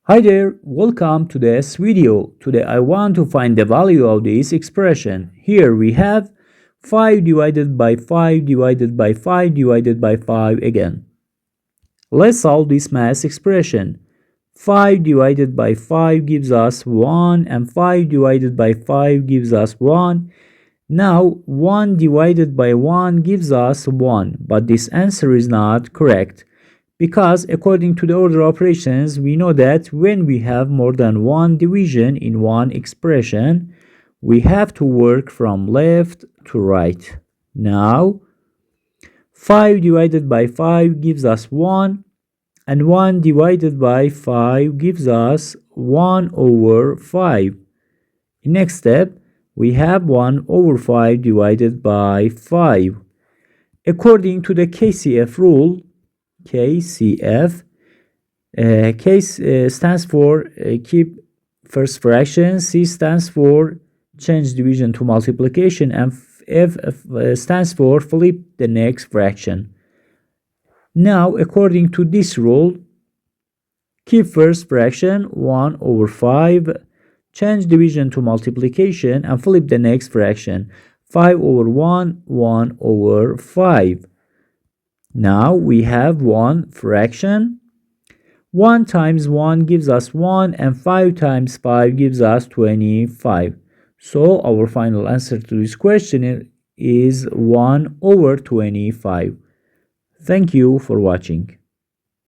Hi there, welcome to this video. Today I want to find the value of this expression. Here we have 5 divided by 5 divided by 5 divided by 5 again. Let's solve this math expression. 5 divided by 5 gives us 1 and 5 divided by 5 gives us 1. Now 1 divided by 1 gives us 1, but this answer is not correct. Because according to the order operations, we know that when we have more than one division in one expression, we have to work from left to right. Now, 5 divided by 5 gives us 1, and 1 divided by 5 gives us 1 over 5. Next step, we have 1 over 5 divided by 5. According to the KCF rule, KCF. K stands for keep first fraction, C stands for change division to multiplication, and F stands for flip the next fraction. Now, according to this rule, keep first fraction 1 over 5, change division to multiplication, and flip the next fraction 5 over 1, 1 over 5. Now we have one fraction. 1 times 1 gives us 1 and 5 times 5 gives us 25. So our final answer to this question is 1 over 25. Thank you for watching.